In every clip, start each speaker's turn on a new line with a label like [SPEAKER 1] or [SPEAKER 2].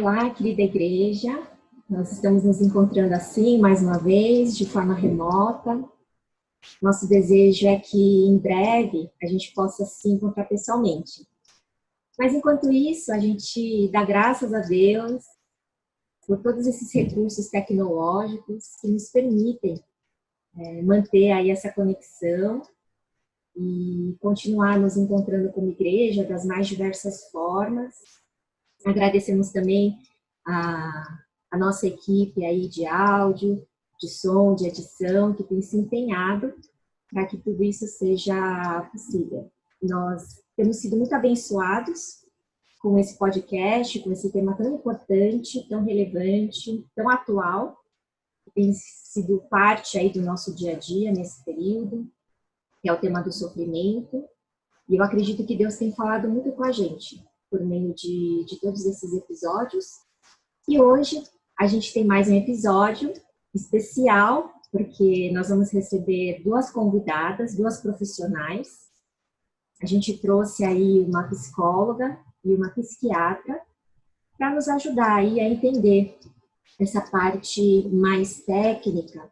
[SPEAKER 1] Olá, querida igreja. Nós estamos nos encontrando assim, mais uma vez, de forma remota. Nosso desejo é que, em breve, a gente possa se encontrar pessoalmente. Mas, enquanto isso, a gente dá graças a Deus por todos esses recursos tecnológicos que nos permitem manter aí essa conexão e continuar nos encontrando como igreja das mais diversas formas. Agradecemos também a nossa equipe aí de áudio, de som, de edição, que tem se empenhado para que tudo isso seja possível. Nós temos sido muito abençoados com esse podcast, com esse tema tão importante, tão relevante, tão atual, que tem sido parte aí do nosso dia a dia nesse período, que é o tema do sofrimento. E eu acredito que Deus tem falado muito com a gente por meio de todos esses episódios. E hoje a gente tem mais um episódio especial, porque nós vamos receber duas convidadas, duas profissionais. A gente trouxe aí uma psicóloga e uma psiquiatra para nos ajudar aí a entender essa parte mais técnica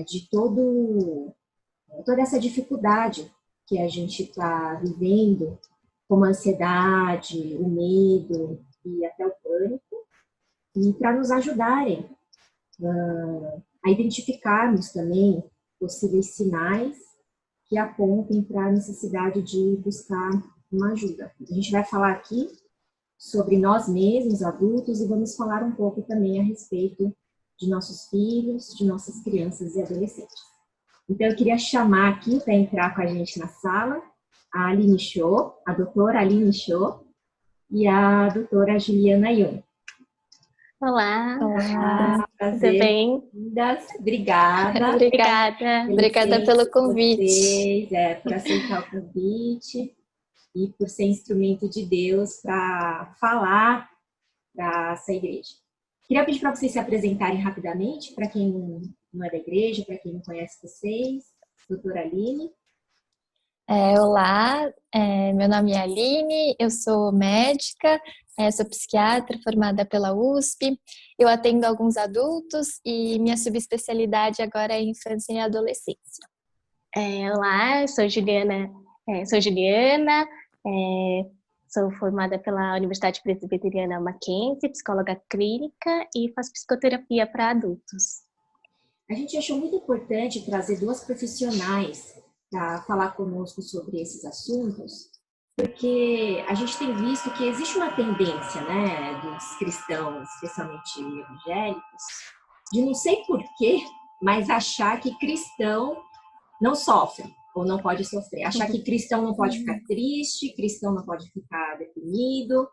[SPEAKER 1] de toda essa dificuldade que a gente está vivendo, como a ansiedade, o medo e até o pânico, e para nos ajudarem a identificarmos também possíveis sinais que apontem para a necessidade de buscar uma ajuda. A gente vai falar aqui sobre nós mesmos, adultos, e vamos falar um pouco também a respeito de nossos filhos, de nossas crianças e adolescentes. Então, eu queria chamar aqui para entrar com a gente na sala a Aline Cho, a doutora Aline Cho e a doutora Juliana Jung.
[SPEAKER 2] Olá,
[SPEAKER 1] Prazer.
[SPEAKER 2] tudo bem?
[SPEAKER 1] Obrigada.
[SPEAKER 2] Obrigada pelo convite.
[SPEAKER 1] Por aceitar o convite e por ser instrumento de Deus para falar para essa igreja. Queria pedir para vocês se apresentarem rapidamente, para quem não é da igreja, para quem não conhece vocês. Doutora Aline.
[SPEAKER 2] Olá, meu nome é Aline, eu sou médica, sou psiquiatra formada pela USP, eu atendo alguns adultos e minha subespecialidade agora é infância e adolescência.
[SPEAKER 3] Olá, eu sou Juliana, sou formada pela Universidade Presbiteriana Mackenzie, psicóloga clínica e faço psicoterapia para adultos.
[SPEAKER 1] A gente achou muito importante trazer duas profissionais para falar conosco sobre esses assuntos, porque a gente tem visto que existe uma tendência, né, dos cristãos, especialmente evangélicos, de não sei porquê, mas achar que cristão não sofre ou não pode sofrer. Achar que cristão não pode ficar triste, cristão não pode ficar deprimido,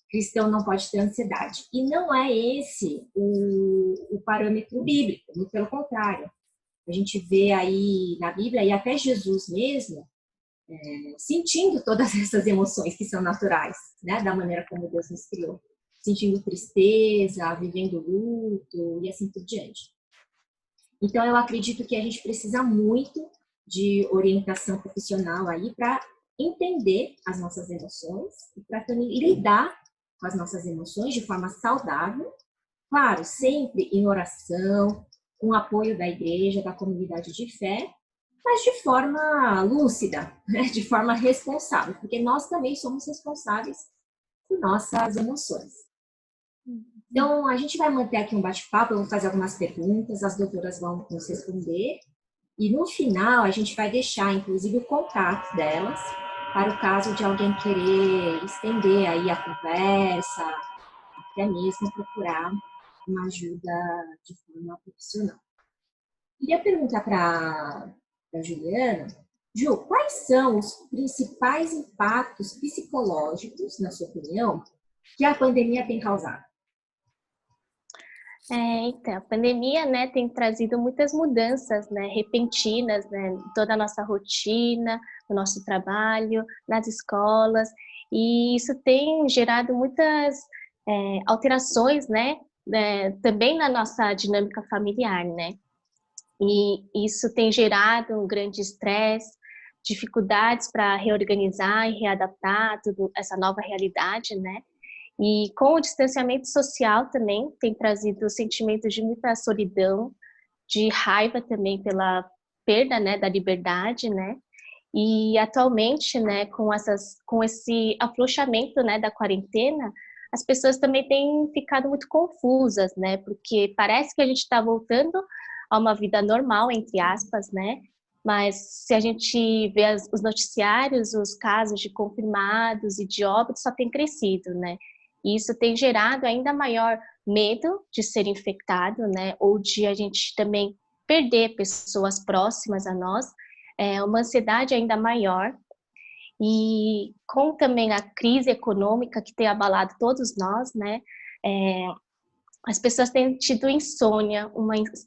[SPEAKER 1] cristão não pode ter ansiedade. E não é esse o parâmetro bíblico, muito pelo contrário. A gente vê aí na Bíblia, e até Jesus mesmo, sentindo todas essas emoções que são naturais, né, da maneira como Deus nos criou. Sentindo tristeza, vivendo luto e assim por diante. Então, eu acredito que a gente precisa muito de orientação profissional aí para entender as nossas emoções e para também lidar com as nossas emoções de forma saudável, claro, sempre em oração, com o apoio da igreja, da comunidade de fé, mas de forma lúcida, né? De forma responsável, porque nós também somos responsáveis por nossas emoções. Então, a gente vai manter aqui um bate-papo, eu vou fazer algumas perguntas, as doutoras vão nos responder, e no final a gente vai deixar, inclusive, o contato delas, para o caso de alguém querer estender aí a conversa, até mesmo procurar uma ajuda de forma profissional. Queria perguntar para a Juliana, Ju, quais são os principais impactos psicológicos, na sua opinião, que a pandemia tem causado?
[SPEAKER 3] Então, a pandemia, né, tem trazido muitas mudanças, né, repentinas, né, em toda a nossa rotina, no nosso trabalho, nas escolas, e isso tem gerado muitas alterações, né, também na nossa dinâmica familiar, né, e isso tem gerado um grande estresse, dificuldades para reorganizar e readaptar tudo essa nova realidade, né, E com o distanciamento social também tem trazido sentimentos de muita solidão, de raiva também pela perda, né, da liberdade, né? E atualmente, né, com esse afrouxamento, né, da quarentena, as pessoas também têm ficado muito confusas, né? Porque parece que a gente está voltando a uma vida normal, entre aspas, né? Mas se a gente vê os noticiários, os casos de confirmados e de óbitos só tem crescido, né? E isso tem gerado ainda maior medo de ser infectado, né? Ou de a gente também perder pessoas próximas a nós, uma ansiedade ainda maior. E com também a crise econômica que tem abalado todos nós, né? As pessoas têm tido insônia,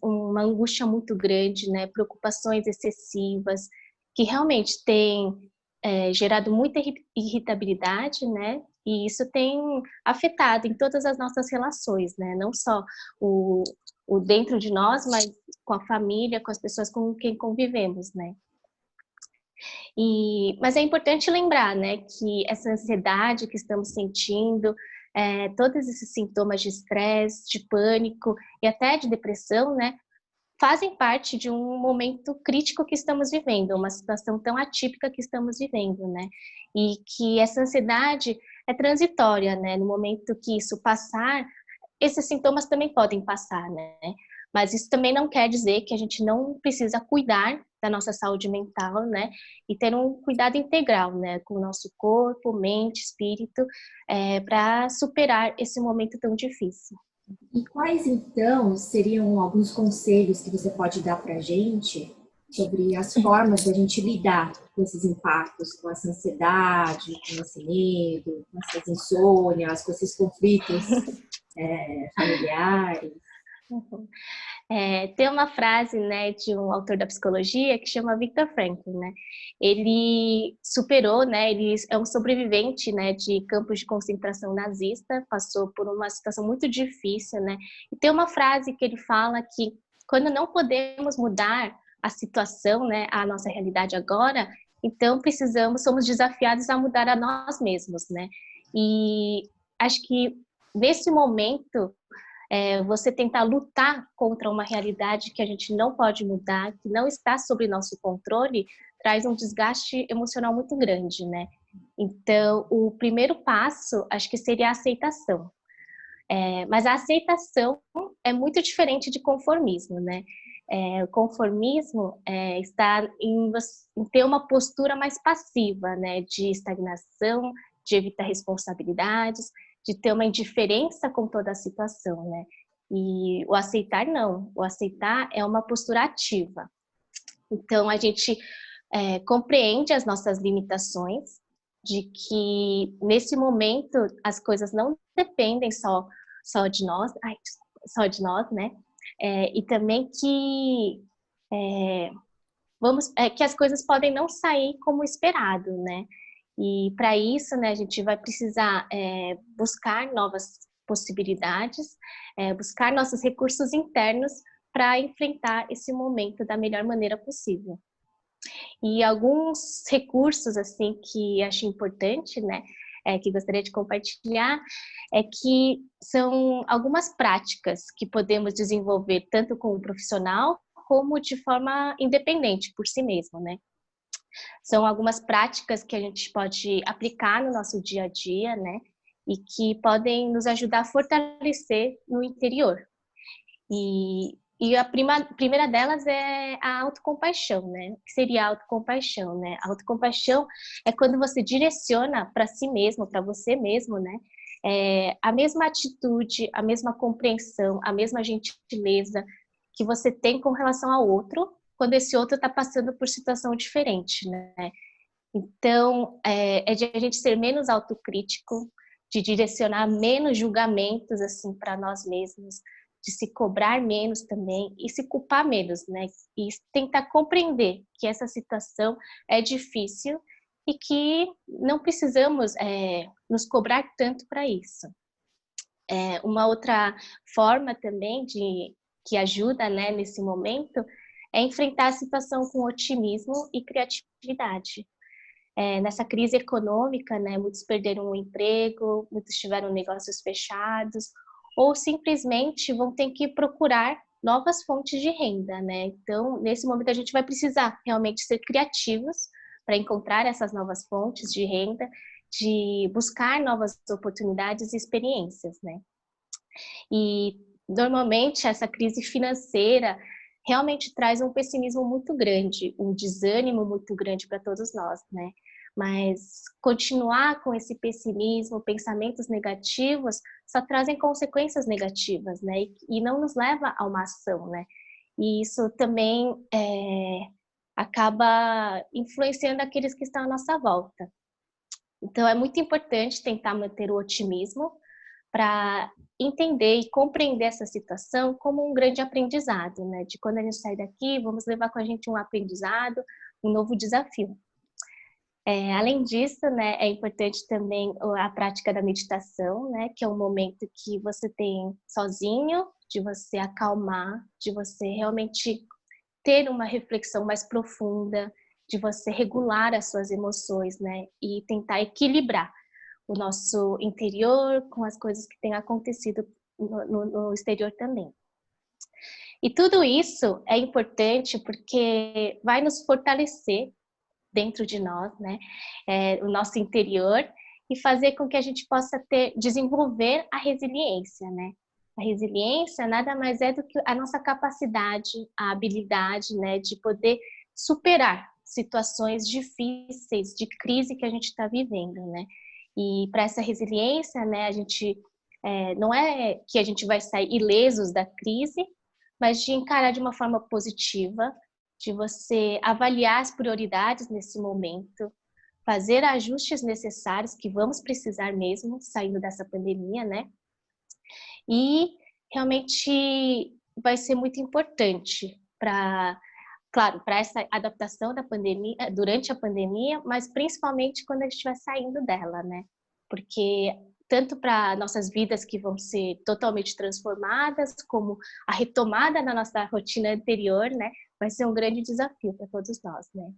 [SPEAKER 3] uma angústia muito grande, né? Preocupações excessivas, que realmente têm gerado muita irritabilidade, né? E isso tem afetado em todas as nossas relações, né? Não só o dentro de nós, mas com a família, com as pessoas com quem convivemos, né? Mas é importante lembrar, né, que essa ansiedade que estamos sentindo, todos esses sintomas de estresse, de pânico e até de depressão, né, fazem parte de um momento crítico que estamos vivendo, uma situação tão atípica que estamos vivendo, né? E que essa ansiedade é transitória, né? No momento que isso passar, esses sintomas também podem passar, né? Mas isso também não quer dizer que a gente não precisa cuidar da nossa saúde mental, né? E ter um cuidado integral, né? Com o nosso corpo, mente, espírito, para superar esse momento tão difícil.
[SPEAKER 1] E quais, então, seriam alguns conselhos que você pode dar para a gente sobre as formas da gente lidar com esses impactos, com essa ansiedade, com esse medo, com essas insônias, com esses conflitos familiares?
[SPEAKER 3] Uhum. Tem uma frase, né, de um autor da psicologia que chama Viktor Frankl, né? Ele superou, né? Ele é um sobrevivente, né, de campos de concentração nazista, passou por uma situação muito difícil, né? E tem uma frase que ele fala que quando não podemos mudar a situação, né, a nossa realidade agora, então somos desafiados a mudar a nós mesmos, né? E acho que nesse momento você tentar lutar contra uma realidade que a gente não pode mudar, que não está sob nosso controle, traz um desgaste emocional muito grande, né? Então, o primeiro passo, acho que seria a aceitação. Mas a aceitação é muito diferente de conformismo, né? O conformismo está em ter uma postura mais passiva, né? De estagnação, de evitar responsabilidades, de ter uma indiferença com toda a situação, né? E o aceitar não. O aceitar é uma postura ativa. Então, a gente compreende as nossas limitações, de que nesse momento as coisas não dependem só de nós, né? E também que que as coisas podem não sair como esperado, né? E para isso, né, a gente vai precisar buscar novas possibilidades, buscar nossos recursos internos para enfrentar esse momento da melhor maneira possível. E alguns recursos, assim, que acho importante, né, que gostaria de compartilhar, que são algumas práticas que podemos desenvolver tanto com o profissional como de forma independente, por si mesmo, né? São algumas práticas que a gente pode aplicar no nosso dia a dia, né? E que podem nos ajudar a fortalecer no interior. E a primeira delas é a autocompaixão, né? O que seria a autocompaixão, né? A autocompaixão é quando você direciona para si mesmo, para você mesmo, né? A mesma atitude, a mesma compreensão, a mesma gentileza que você tem com relação ao outro, quando esse outro está passando por situação diferente, né? Então, de a gente ser menos autocrítico, de direcionar menos julgamentos, assim, para nós mesmos, de se cobrar menos também e se culpar menos, né? E tentar compreender que essa situação é difícil e que não precisamos nos cobrar tanto para isso. Uma outra forma também que ajuda, né, nesse momento é enfrentar a situação com otimismo e criatividade. nessa crise econômica, né, muitos perderam o emprego, muitos tiveram negócios fechados, ou simplesmente vão ter que procurar novas fontes de renda, né? Então, nesse momento, a gente vai precisar realmente ser criativos para encontrar essas novas fontes de renda, de buscar novas oportunidades e experiências, né? E, normalmente, essa crise financeira realmente traz um pessimismo muito grande, um desânimo muito grande para todos nós, né? Mas continuar com esse pessimismo, pensamentos negativos, só trazem consequências negativas, né? E não nos leva a uma ação, né? E isso também acaba influenciando aqueles que estão à nossa volta. Então, é muito importante tentar manter o otimismo para entender e compreender essa situação como um grande aprendizado, né? De quando a gente sair daqui, vamos levar com a gente um aprendizado, um novo desafio. Além disso, né, é importante também a prática da meditação, né, que é um momento que você tem sozinho, de você acalmar, de você realmente ter uma reflexão mais profunda, de você regular as suas emoções, né, e tentar equilibrar o nosso interior com as coisas que têm acontecido no exterior também. E tudo isso é importante porque vai nos fortalecer dentro de nós, né, o nosso interior, e fazer com que a gente possa desenvolver a resiliência, né. A resiliência nada mais é do que a nossa capacidade, a habilidade, né, de poder superar situações difíceis, de crise que a gente está vivendo, né. E para essa resiliência, né, a gente não é que a gente vai sair ilesos da crise, mas de encarar de uma forma positiva, de você avaliar as prioridades nesse momento, fazer ajustes necessários que vamos precisar mesmo saindo dessa pandemia, né? E realmente vai ser muito importante claro, para essa adaptação da pandemia, durante a pandemia, mas principalmente quando a gente estiver saindo dela, né? Porque tanto para nossas vidas que vão ser totalmente transformadas, como a retomada da nossa rotina anterior, né? Vai ser um grande desafio para todos nós, né?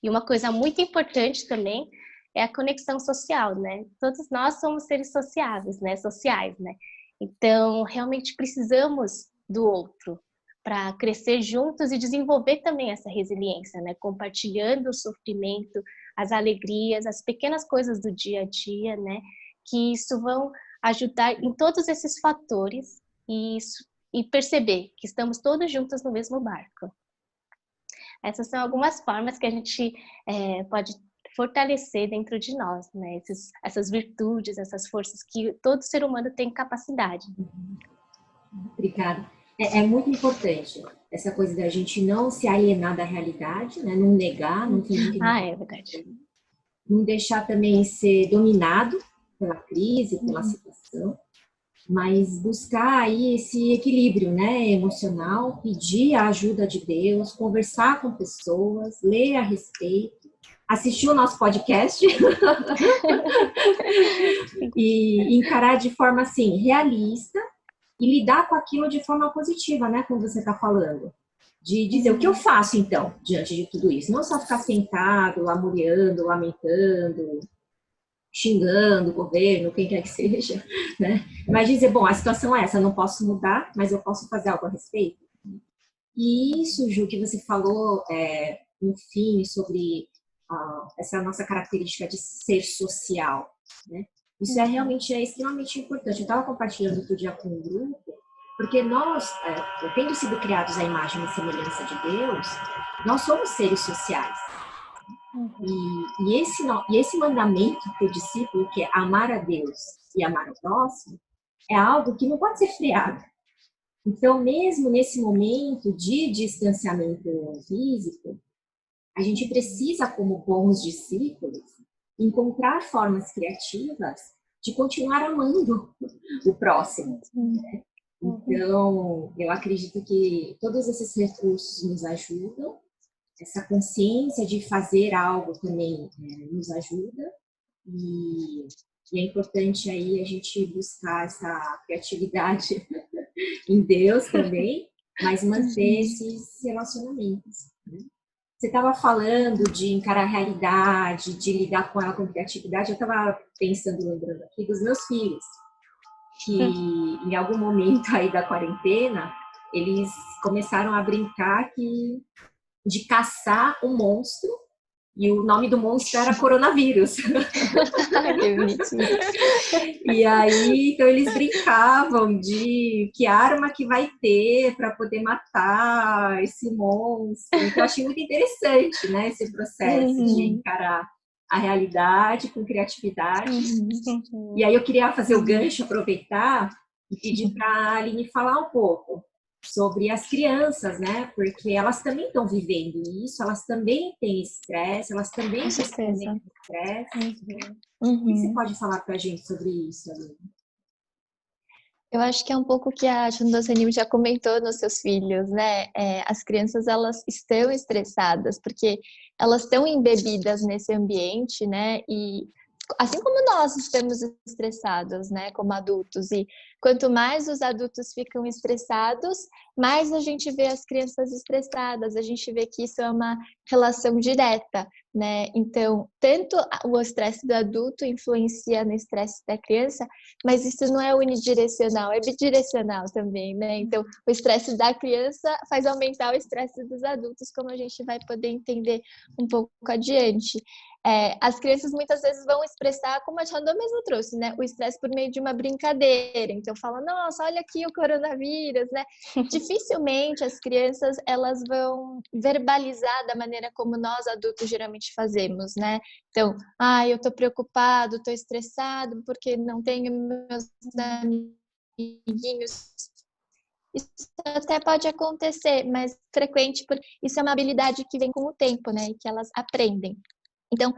[SPEAKER 3] E uma coisa muito importante também é a conexão social, né? Todos nós somos seres sociáveis, né? Sociais, né? Então, realmente precisamos do outro para crescer juntos e desenvolver também essa resiliência, né? Compartilhando o sofrimento, as alegrias, as pequenas coisas do dia a dia, né? Que isso vão ajudar em todos esses fatores e perceber que estamos todos juntos no mesmo barco. Essas são algumas formas que a gente pode fortalecer dentro de nós, né? Essas virtudes, essas forças que todo ser humano tem capacidade.
[SPEAKER 1] Obrigada. É muito importante essa coisa da gente não se alienar da realidade, né? Não negar, não fingir que não.
[SPEAKER 3] É verdade.
[SPEAKER 1] Não deixar também ser dominado pela crise, pela situação, mas buscar aí esse equilíbrio, né, emocional, pedir a ajuda de Deus, conversar com pessoas, ler a respeito, assistir o nosso podcast e encarar de forma, assim, realista e lidar com aquilo de forma positiva, né, como você está falando. De dizer, o que eu faço, então, diante de tudo isso? Não só ficar sentado, lamuriando, lamentando, xingando o governo, quem quer que seja, né? Mas dizer, bom, a situação é essa, eu não posso mudar, mas eu posso fazer algo a respeito. E isso, Ju, que você falou no fim sobre essa nossa característica de ser social, né? Isso realmente extremamente importante. Eu estava compartilhando outro dia com um grupo, porque nós, tendo sido criados à imagem e semelhança de Deus, nós somos seres sociais. E esse mandamento para o discípulo, que é amar a Deus e amar o próximo, é algo que não pode ser freado. Então, mesmo nesse momento de distanciamento físico, a gente precisa, como bons discípulos, encontrar formas criativas de continuar amando o próximo. Né? Então, eu acredito que todos esses recursos nos ajudam. Essa consciência de fazer algo também nos ajuda e é importante aí a gente buscar essa criatividade em Deus também, mas manter esses relacionamentos. Né? Você estava falando de encarar a realidade, de lidar com ela com criatividade. Eu estava pensando, lembrando aqui dos meus filhos, que em algum momento aí da quarentena, eles começaram a brincar de caçar um monstro, e o nome do monstro era coronavírus.
[SPEAKER 2] Que bonitinho.
[SPEAKER 1] E aí, então eles brincavam de que arma que vai ter para poder matar esse monstro. Então, eu achei muito interessante, né, esse processo de encarar a realidade com criatividade. E aí eu queria fazer o gancho, aproveitar e pedir para a Aline falar um pouco sobre as crianças, né? Porque elas também estão vivendo isso, elas também têm estresse, elas também
[SPEAKER 2] Com
[SPEAKER 1] respondem
[SPEAKER 2] certeza.
[SPEAKER 1] com estresse. O que você pode falar para a gente sobre isso, Aline?
[SPEAKER 2] Eu acho que é um pouco o que a Chandosanim já comentou nos seus filhos, né? As crianças, elas estão estressadas, porque elas estão embebidas nesse ambiente, né? E assim como nós estamos estressados, né, como adultos, e quanto mais os adultos ficam estressados, mais a gente vê as crianças estressadas, a gente vê que isso é uma relação direta, né? Então, tanto o estresse do adulto influencia no estresse da criança, mas isso não é unidirecional, é bidirecional também, né? Então, o estresse da criança faz aumentar o estresse dos adultos, como a gente vai poder entender um pouco adiante. As crianças muitas vezes vão expressar, como a Chandô mesmo trouxe, né? O estresse por meio de uma brincadeira. Então fala, nossa, olha aqui o coronavírus, né? Dificilmente as crianças elas vão verbalizar da maneira como nós adultos geralmente fazemos, né? Então, eu tô preocupado, tô estressado porque não tenho meus amiguinhos. Isso até pode acontecer, mas frequente, porque isso é uma habilidade que vem com o tempo, né? E que elas aprendem. Então,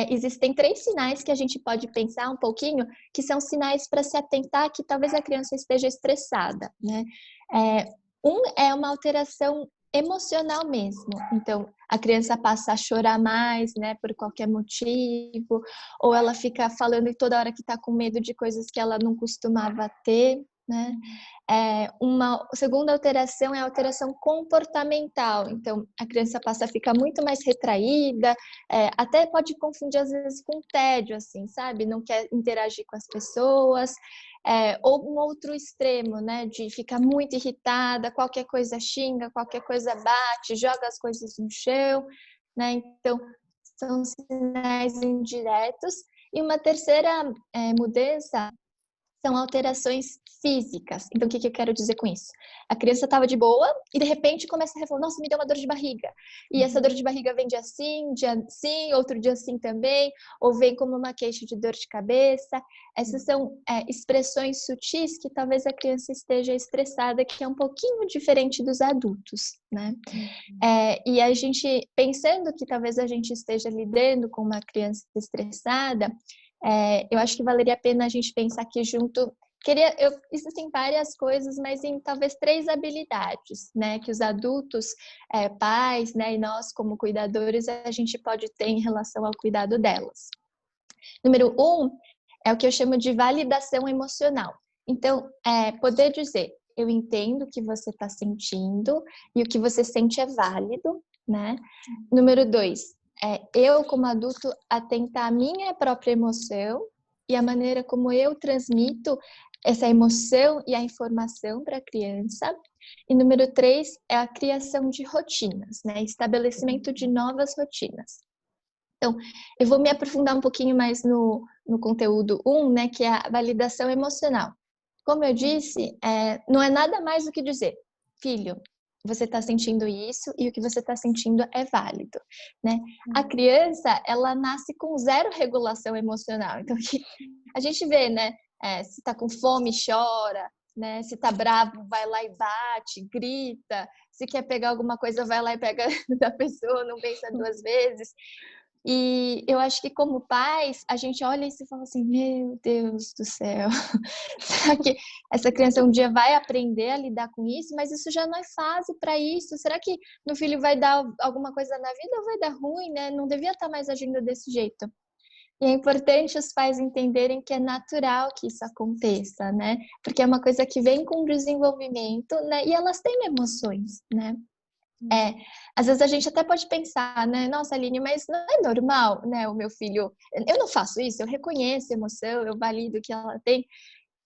[SPEAKER 2] existem 3 sinais que a gente pode pensar um pouquinho, que são sinais para se atentar que talvez a criança esteja estressada, né? Um é uma alteração emocional mesmo. Então, a criança passa a chorar mais, né, por qualquer motivo, ou ela fica falando toda hora que está com medo de coisas que ela não costumava ter, né? Uma segunda alteração é a alteração comportamental. Então, a criança passa a ficar muito mais retraída, até pode confundir às vezes com tédio, assim, sabe? Não quer interagir com as pessoas. Ou um outro extremo, né? De ficar muito irritada, qualquer coisa xinga, qualquer coisa bate, joga as coisas no chão, né? Então, são sinais indiretos. E uma terceira mudança são alterações físicas. Então, o que eu quero dizer com isso? A criança estava de boa e, de repente, começa a falar, nossa, me deu uma dor de barriga. E essa dor de barriga vem dia sim, outro dia sim também, ou vem como uma queixa de dor de cabeça. Essas são expressões sutis que talvez a criança esteja estressada, que é um pouquinho diferente dos adultos, né? E a gente, pensando que talvez a gente esteja lidando com uma criança estressada, eu acho que valeria a pena a gente pensar aqui junto. Existem várias coisas, mas em talvez 3 habilidades, né, que os adultos, pais, né, e nós como cuidadores, a gente pode ter em relação ao cuidado delas. Número 1 é o que eu chamo de validação emocional. Então, poder dizer, eu entendo o que você está sentindo e o que você sente é válido, né? Número 2, eu, como adulto, atentar a minha própria emoção e a maneira como eu transmito essa emoção e a informação para a criança. E número 3 é a criação de rotinas, né? Estabelecimento de novas rotinas. Então, eu vou me aprofundar um pouquinho mais no conteúdo 1, né? Que é a validação emocional. Como eu disse, não é nada mais do que dizer, filho, você está sentindo isso e o que você está sentindo é válido, né? A criança, ela nasce com 0 regulação emocional. Então, a gente vê, né? Se está com fome, chora, né? Se está bravo, vai lá e bate, grita. Se quer pegar alguma coisa, vai lá e pega da pessoa, não pensa 2 vezes. E eu acho que como pais, a gente olha isso e fala assim, meu Deus do céu, será que essa criança um dia vai aprender a lidar com isso? Mas isso já não é fase para isso. Será que meu filho vai dar alguma coisa na vida ou vai dar ruim, né? Não devia estar mais agindo desse jeito. E é importante os pais entenderem que é natural que isso aconteça, né? Porque é uma coisa que vem com o desenvolvimento, né? E elas têm emoções, né? Às vezes a gente até pode pensar, né? Nossa, Aline, mas não é normal, né? O meu filho, eu não faço isso, eu reconheço a emoção, eu valido o que ela tem.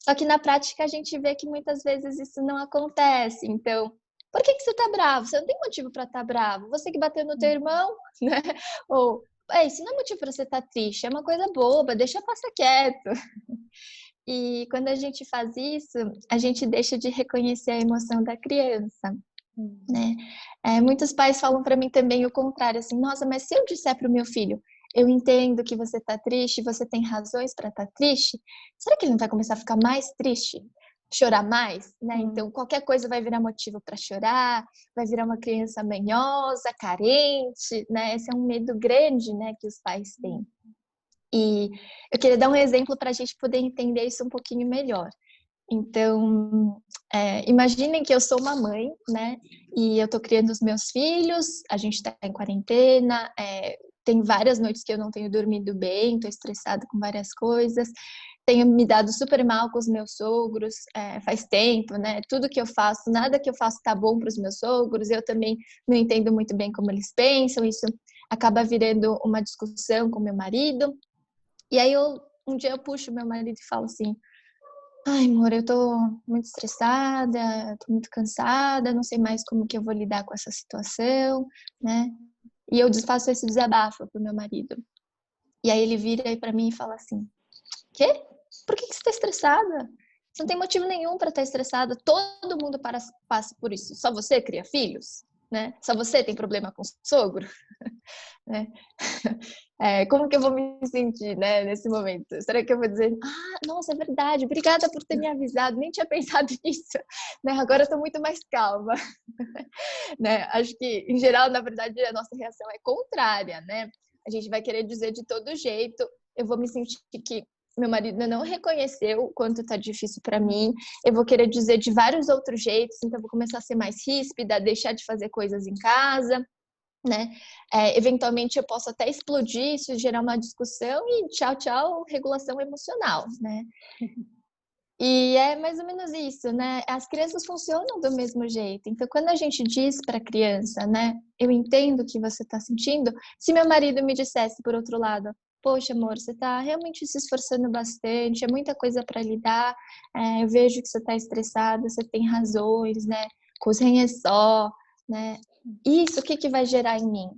[SPEAKER 2] Só que na prática a gente vê que muitas vezes isso não acontece. Então, por que você tá bravo? Você não tem motivo para estar bravo. Você que bateu no teu irmão, né? Ou, isso não é motivo para você estar triste, é uma coisa boba, deixa passar quieto. E quando a gente faz isso, a gente deixa de reconhecer a emoção da criança, né? Muitos pais falam para mim também o contrário, assim, nossa, mas se eu disser para o meu filho, eu entendo que você está triste, você tem razões para estar triste, será que ele não vai começar a ficar mais triste? Chorar mais, né? Então, qualquer coisa vai virar motivo para chorar, vai virar uma criança manhosa, carente, né? Esse é um medo grande, né, que os pais têm. E eu queria dar um exemplo para a gente poder entender isso um pouquinho melhor. Então, imaginem que eu sou uma mãe, né? E eu tô criando os meus filhos, a gente tá em quarentena, tem várias noites que eu não tenho dormido bem, tô estressada com várias coisas, tenho me dado super mal com os meus sogros, faz tempo, né? Tudo que eu faço, nada que eu faço tá bom para os meus sogros, eu também não entendo muito bem como eles pensam, isso acaba virando uma discussão com meu marido. E aí um dia eu puxo meu marido e falo assim: ai, amor, eu tô muito estressada, tô muito cansada, não sei mais como que eu vou lidar com essa situação, né? E eu faço esse desabafo pro meu marido. E aí ele vira aí para mim e fala assim: quê? Por que você tá estressada? Você não tem motivo nenhum para estar estressada. Todo mundo passa por isso. Só você cria filhos, né? Só você tem problema com o sogro, né? Como que eu vou me sentir, né, nesse momento? Será que eu vou dizer, nossa, é verdade, obrigada por ter me avisado, nem tinha pensado nisso, né? Agora eu tô muito mais calma, né? Acho que, em geral, na verdade, a nossa reação é contrária, né? A gente vai querer dizer de todo jeito, eu vou me sentir que meu marido não reconheceu o quanto tá difícil para mim, eu vou querer dizer de vários outros jeitos, então eu vou começar a ser mais ríspida, deixar de fazer coisas em casa, né? Eventualmente eu posso até explodir, isso gerar uma discussão e tchau, tchau, regulação emocional, né? E é mais ou menos isso, né? As crianças funcionam do mesmo jeito. Então, quando a gente diz para a criança, né? Eu entendo o que você está sentindo. Se meu marido me dissesse, por outro lado, poxa, amor, você está realmente se esforçando bastante, é muita coisa para lidar, eu vejo que você está estressada, você tem razões, né? Cozinha é só, né? Isso, o que vai gerar em mim?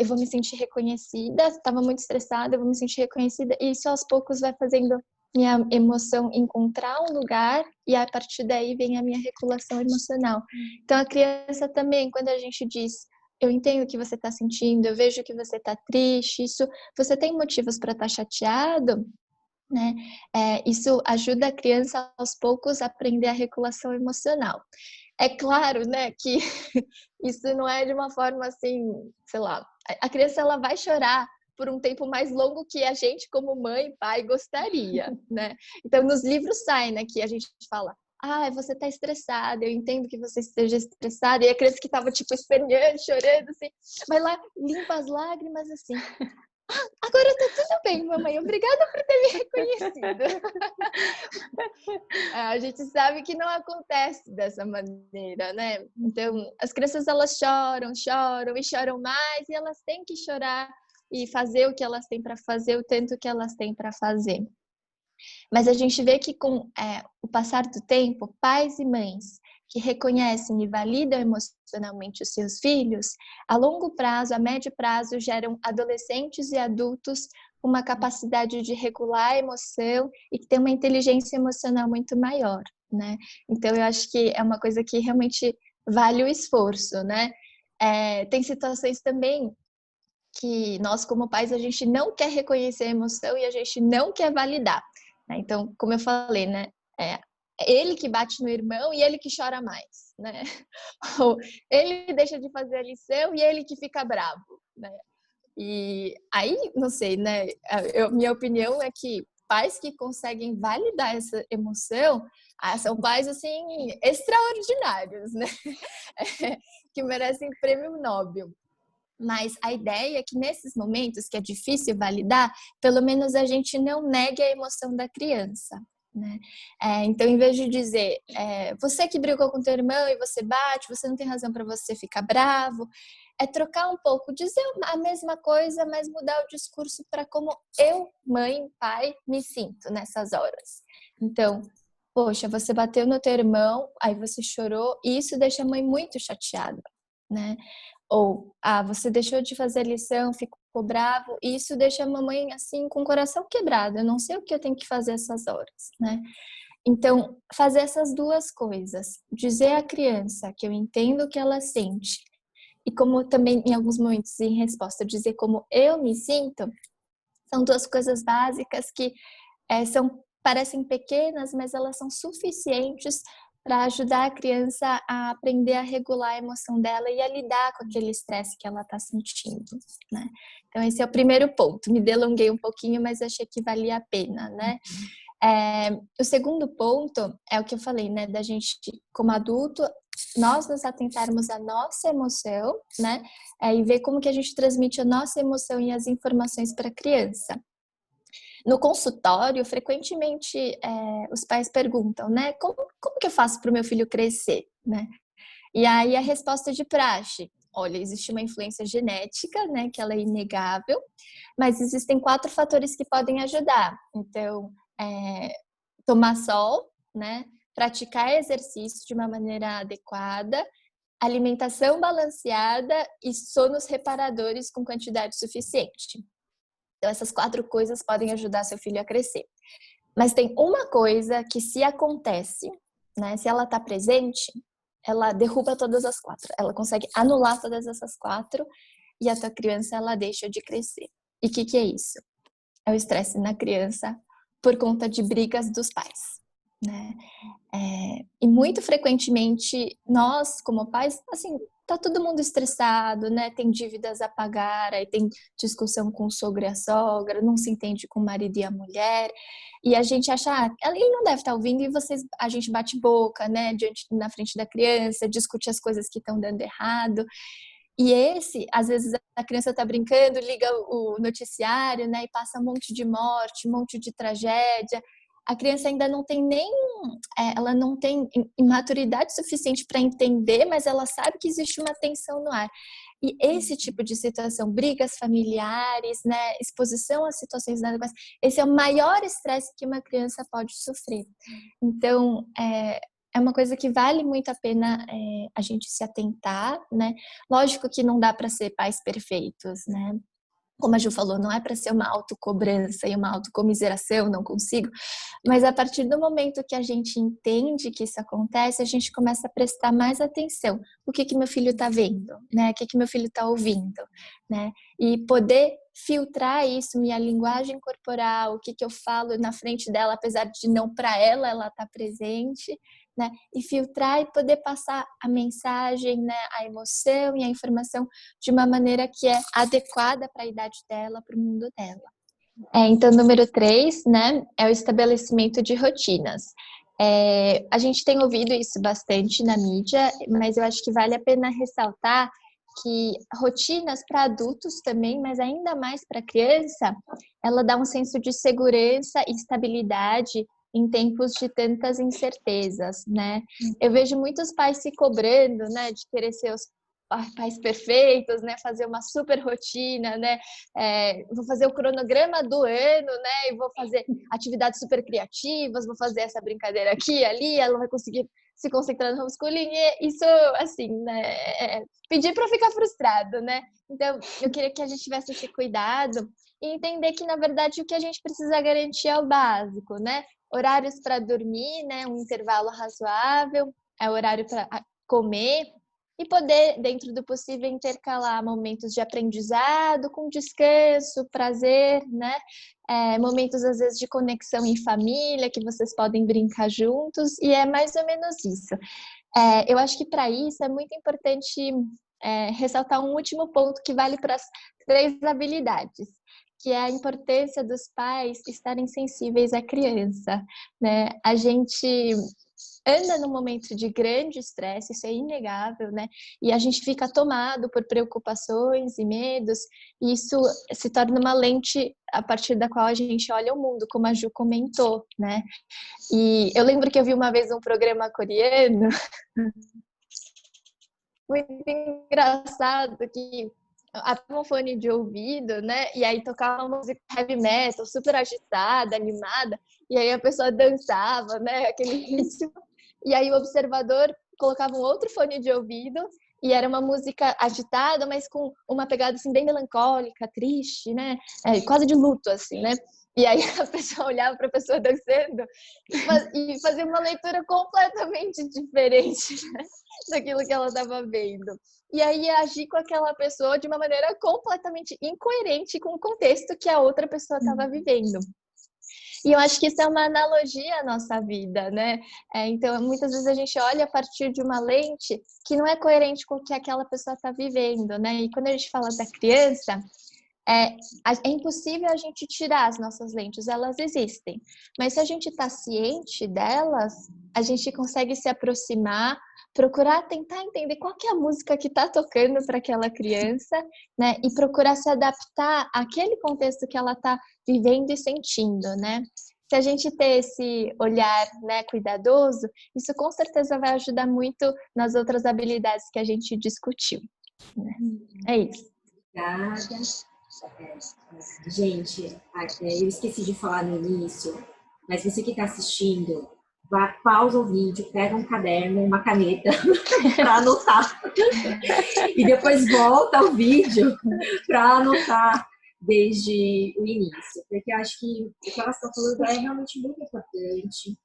[SPEAKER 2] Eu vou me sentir reconhecida, estava muito estressada, eu vou me sentir reconhecida, e isso aos poucos vai fazendo minha emoção encontrar um lugar, e a partir daí vem a minha regulação emocional. Então, a criança também, quando a gente diz, eu entendo o que você está sentindo, eu vejo que você está triste, isso, você tem motivos para estar chateado, né? Isso ajuda a criança aos poucos a aprender a regulação emocional. É claro, né, que isso não é de uma forma assim, sei lá, a criança ela vai chorar por um tempo mais longo que a gente como mãe e pai gostaria, né? Então nos livros sai, né, que a gente fala: você tá estressada, eu entendo que você esteja estressada. E a criança que tava tipo esperneando, chorando assim, vai lá, limpa as lágrimas assim: agora tá tudo bem, mamãe, obrigada por ter me reconhecido. A gente sabe que não acontece dessa maneira, né? Então, as crianças elas choram, choram e choram mais, e elas têm que chorar e fazer o que elas têm para fazer, o tanto que elas têm para fazer. Mas a gente vê que com o passar do tempo, pais e mães que reconhecem e validam emocionalmente os seus filhos, a longo prazo, a médio prazo, geram adolescentes e adultos com uma capacidade de regular a emoção e que tem uma inteligência emocional muito maior, né? Então, eu acho que é uma coisa que realmente vale o esforço, né? Tem situações também que nós, como pais, a gente não quer reconhecer a emoção e a gente não quer validar, né? Então, como eu falei, né? É ele que bate no irmão e ele que chora mais, né? Ou ele deixa de fazer a lição e ele que fica bravo, né? E aí, não sei, né? Minha opinião é que pais que conseguem validar essa emoção são pais, assim, extraordinários, né? Que merecem prêmio Nobel. Mas a ideia é que nesses momentos que é difícil validar, pelo menos a gente não negue a emoção da criança, né? Então, em vez de dizer, você que brigou com teu irmão e você bate, você não tem razão para você ficar bravo, é trocar um pouco, dizer a mesma coisa, mas mudar o discurso para como eu, mãe, pai, me sinto nessas horas. Então, poxa, você bateu no teu irmão, aí você chorou, e isso deixa a mãe muito chateada, né? Ou, você deixou de fazer a lição, ficou bravo, e isso deixa a mamãe, assim, com o coração quebrado. Eu não sei o que eu tenho que fazer essas horas, né? Então, fazer essas duas coisas. Dizer à criança que eu entendo o que ela sente, e como também, em alguns momentos, em resposta, dizer como eu me sinto, são duas coisas básicas que parecem pequenas, mas elas são suficientes para ajudar a criança a aprender a regular a emoção dela e a lidar com aquele estresse que ela está sentindo, né? Então, esse é o primeiro ponto. Me delonguei um pouquinho, mas achei que valia a pena, né? O segundo ponto é o que eu falei, né? Da gente, como adulto, nós nos atentarmos à nossa emoção, né? E ver como que a gente transmite a nossa emoção e as informações para a criança. No consultório, frequentemente, os pais perguntam, né? Como que eu faço para o meu filho crescer, né? E aí a resposta de praxe, olha, existe uma influência genética, né? Que ela é inegável, mas existem 4 fatores que podem ajudar. Então, tomar sol, né? Praticar exercício de uma maneira adequada, alimentação balanceada e sonos reparadores com quantidade suficiente. Então, essas 4 coisas podem ajudar seu filho a crescer. Mas tem uma coisa que, se acontece, né, se ela está presente, ela derruba todas as 4. Ela consegue anular todas essas 4 e a tua criança, ela deixa de crescer. E o que é isso? É o estresse na criança por conta de brigas dos pais, né? E muito frequentemente, nós, como pais, assim, tá todo mundo estressado, né? Tem dívidas a pagar, aí tem discussão com o sogro e a sogra, não se entende com o marido e a mulher, e a gente acha, ele não deve estar ouvindo, e a gente bate boca, né? Na frente da criança, discute as coisas que estão dando errado. E às vezes a criança está brincando, liga o noticiário, né? E passa um monte de morte, um monte de tragédia. A criança ainda não tem ela não tem imaturidade suficiente para entender, mas ela sabe que existe uma tensão no ar. E esse tipo de situação, brigas familiares, né, exposição a situações inadequadas, esse é o maior estresse que uma criança pode sofrer. Então, é uma coisa que vale muito a pena a gente se atentar, né? Lógico que não dá para ser pais perfeitos, né? Como a Ju falou, não é para ser uma autocobrança e uma autocomiseração, não consigo. Mas a partir do momento que a gente entende que isso acontece, a gente começa a prestar mais atenção. O que meu filho está vendo, né? O que meu filho está ouvindo, né? E poder filtrar isso, minha linguagem corporal, o que eu falo na frente dela, apesar de não para ela está presente, né? E filtrar e poder passar a mensagem, né? A emoção e a informação de uma maneira que é adequada para a idade dela, para o mundo dela. Então, número 3, né, é o estabelecimento de rotinas. A gente tem ouvido isso bastante na mídia, mas eu acho que vale a pena ressaltar que rotinas para adultos também, mas ainda mais para criança, ela dá um senso de segurança e estabilidade em tempos de tantas incertezas, né? Eu vejo muitos pais se cobrando, né, de querer ser os pais perfeitos, né, fazer uma super rotina, né, vou fazer o cronograma do ano, né, e vou fazer atividades super criativas, vou fazer essa brincadeira aqui, ali, ela vai conseguir se concentrar no homeschooling, e isso, assim, né, pedir para ficar frustrado, né? Então, eu queria que a gente tivesse esse cuidado e entender que, na verdade, o que a gente precisa garantir é o básico, né? Horários para dormir, né, um intervalo razoável, horário para comer, e poder, dentro do possível, intercalar momentos de aprendizado com descanso, prazer, né? Momentos, às vezes, de conexão em família, que vocês podem brincar juntos, e é mais ou menos isso. Eu acho que, para isso, é muito importante ressaltar um último ponto que vale para as 3 habilidades, que é a importância dos pais estarem sensíveis à criança, né? A gente anda num momento de grande estresse, isso é inegável, né? E a gente fica tomado por preocupações e medos, e isso se torna uma lente a partir da qual a gente olha o mundo, como a Ju comentou, né? E eu lembro que eu vi uma vez um programa coreano muito engraçado que até um fone de ouvido, né? E aí tocava uma música heavy metal, super agitada, animada, e aí a pessoa dançava, né? Aquele ritmo. E aí o observador colocava um outro fone de ouvido e era uma música agitada, mas com uma pegada assim bem melancólica, triste, né? Quase de luto, assim, né? E aí a pessoa olhava para a pessoa dançando e fazia uma leitura completamente diferente, né, daquilo que ela estava vendo. E aí ia agir com aquela pessoa de uma maneira completamente incoerente com o contexto que a outra pessoa estava vivendo. E eu acho que isso é uma analogia à nossa vida, né? Então, muitas vezes a gente olha a partir de uma lente que não é coerente com o que aquela pessoa está vivendo, né? E quando a gente fala da criança, é impossível a gente tirar as nossas lentes, elas existem. Mas se a gente está ciente delas, a gente consegue se aproximar, procurar tentar entender qual que é a música que está tocando para aquela criança, né? E procurar se adaptar àquele contexto que ela está vivendo e sentindo, né? Se a gente ter esse olhar, né, cuidadoso, isso com certeza vai ajudar muito nas outras habilidades que a gente discutiu, né? É isso.
[SPEAKER 1] Obrigada. Gente, eu esqueci de falar no início, mas você que está assistindo, pausa o vídeo, pega um caderno, uma caneta para anotar. E depois volta ao vídeo para anotar desde o início. Porque eu acho que o que elas estão falando é realmente muito importante.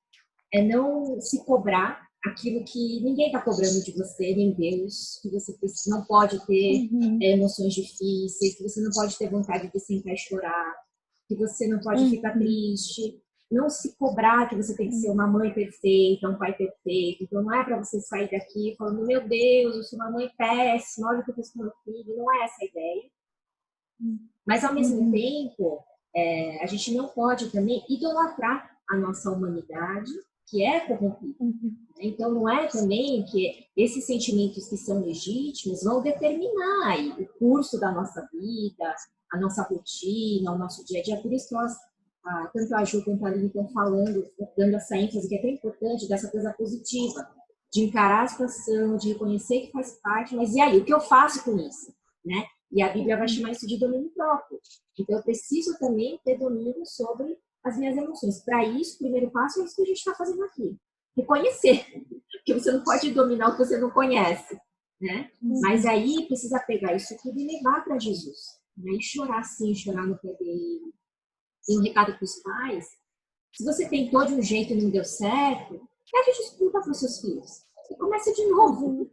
[SPEAKER 1] É não se cobrar aquilo que ninguém está cobrando de você, nem Deus, que você não pode ter emoções difíceis, que você não pode ter vontade de sentar e chorar, que você não pode ficar triste. Não se cobrar que você tem que ser uma mãe perfeita, um pai perfeito. Então, não é para você sair daqui falando, meu Deus, eu sou uma mãe péssima, olha o que eu fiz com meu filho. Não é essa a ideia. Mas, ao mesmo tempo, a gente não pode também idolatrar a nossa humanidade, que é corrompida. Então, não é também que esses sentimentos que são legítimos vão determinar aí o curso da nossa vida, a nossa rotina, o nosso dia a dia. Por isso que tanto a Ju quanto a Aline estão falando, dando essa ênfase que é tão importante, dessa coisa positiva, de encarar a situação, de reconhecer que faz parte, mas e aí, o que eu faço com isso? Né? E a Bíblia vai chamar isso de domínio próprio. Então, eu preciso também ter domínio sobre as minhas emoções. Para isso, o primeiro passo é isso que a gente está fazendo aqui. Reconhecer. Porque você não pode dominar o que você não conhece. Né? Mas aí, precisa pegar isso tudo e levar para Jesus. Né? E chorar sim, chorar no pé dele. E um recado para os pais. Se você tentou de um jeito e não deu certo, pede desculpa para os seus filhos. E começa de novo.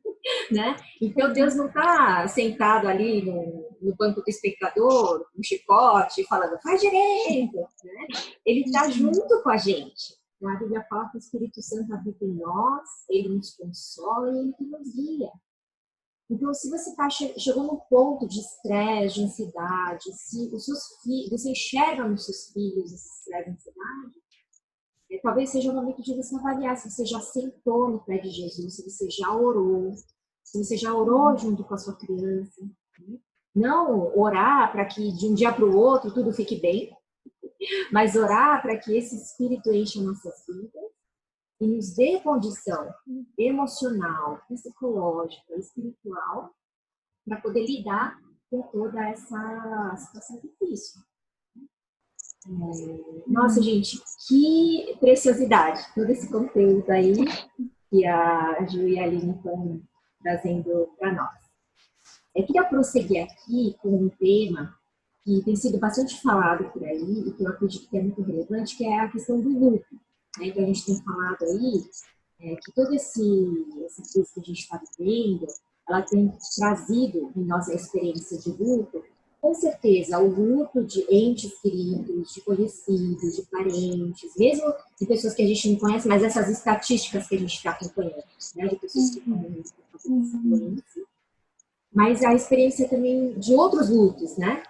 [SPEAKER 1] Né? Então, Deus não está sentado ali no banco do espectador, no chicote, falando, faz direito. Né? Ele está junto com a gente. A Bíblia fala que o Espírito Santo habita em nós, ele nos consola e ele que nos guia. Então, se você chegou num ponto de estresse, de ansiedade, se os seus filhos, você enxerga nos seus filhos esse estresse e ansiedade, talvez seja o momento de você avaliar se você já sentou no pé de Jesus, se você já orou, junto com a sua criança. Né? Não orar para que de um dia para o outro tudo fique bem, mas orar para que esse Espírito encha nossas vidas e nos dê condição emocional, psicológica, espiritual para poder lidar com toda essa situação difícil. Nossa, gente, que preciosidade, todo esse conteúdo aí que a Ju e a Aline estão trazendo para nós. Eu queria prosseguir aqui com um tema que tem sido bastante falado por aí e que eu acredito que é muito relevante, que é a questão do luto. Né? Então, a gente tem falado aí que toda essa crise que a gente está vivendo, ela tem trazido em nós a experiência de luto. Com certeza, o luto de entes queridos, de conhecidos, de parentes, mesmo de pessoas que a gente não conhece, mas essas estatísticas que a gente está acompanhando, né, de pessoas que estão morrendo por causa dessa doença. Mas a experiência também de outros lutos, né?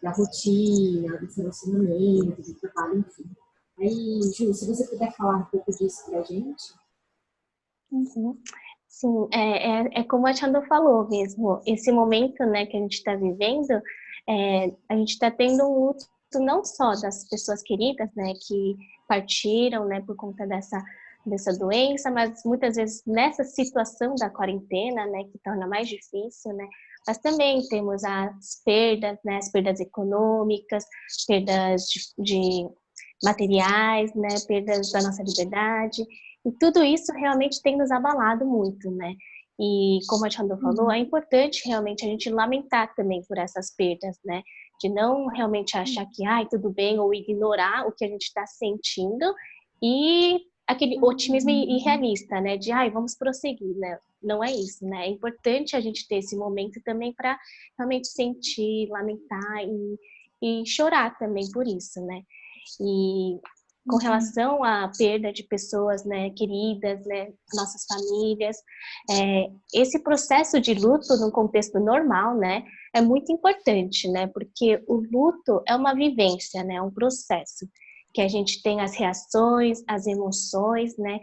[SPEAKER 1] Da rotina, dos relacionamentos, do trabalho, enfim. Aí, Ju, se você puder falar um pouco disso para a gente.
[SPEAKER 3] Uhum. Sim, é como a Chandra falou mesmo, esse momento, né, que a gente está vivendo, a gente está tendo um luto não só das pessoas queridas, né, que partiram, né, por conta dessa doença, mas muitas vezes nessa situação da quarentena, né, que torna mais difícil, né, mas também temos as perdas, né, as perdas econômicas, perdas de materiais, né, perdas da nossa liberdade, e tudo isso realmente tem nos abalado muito, né? E como a Chandra falou, é importante realmente a gente lamentar também por essas perdas, né? De não realmente achar que, ai, tudo bem, ou ignorar o que a gente está sentindo e aquele otimismo irrealista, né? De, ai, vamos prosseguir, né? Não é isso, né? É importante a gente ter esse momento também para realmente sentir, lamentar e chorar também por isso, né? E com relação à perda de pessoas, né, queridas, né, nossas famílias, esse processo de luto num contexto normal, né, é muito importante, né, porque o luto é uma vivência, né, um processo que a gente tem as reações, as emoções, né,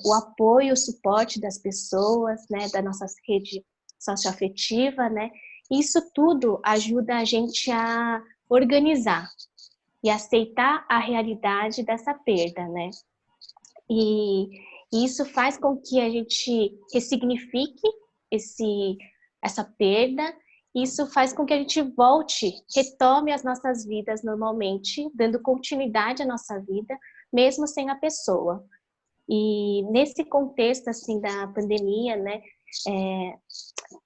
[SPEAKER 3] o apoio, o suporte das pessoas, né, da nossa rede socioafetiva, né, isso tudo ajuda a gente a organizar e aceitar a realidade dessa perda, né? E isso faz com que a gente ressignifique essa perda, isso faz com que a gente volte, retome as nossas vidas normalmente, dando continuidade à nossa vida, mesmo sem a pessoa. E nesse contexto, assim, da pandemia, né,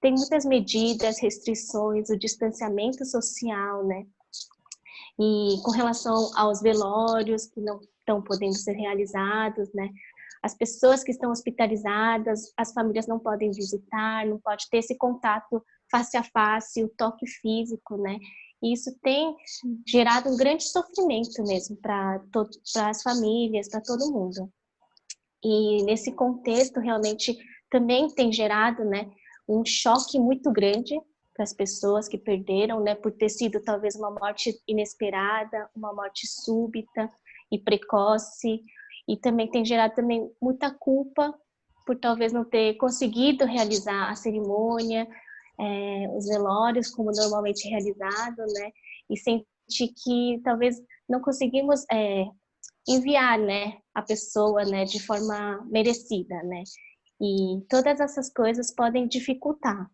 [SPEAKER 3] tem muitas medidas, restrições, o distanciamento social, né, e com relação aos velórios que não estão podendo ser realizados, né? As pessoas que estão hospitalizadas, as famílias não podem visitar, não pode ter esse contato face a face, o toque físico, né? E isso tem gerado um grande sofrimento mesmo para as famílias, para todo mundo. E nesse contexto, realmente, também tem gerado, né, um choque muito grande para as pessoas que perderam, né, por ter sido talvez uma morte inesperada, uma morte súbita e precoce, e também tem gerado também muita culpa por talvez não ter conseguido realizar a cerimônia, os velórios como normalmente realizado, né, e sentir que talvez não conseguimos enviar, né, a pessoa, né, de forma merecida, né, e todas essas coisas podem dificultar.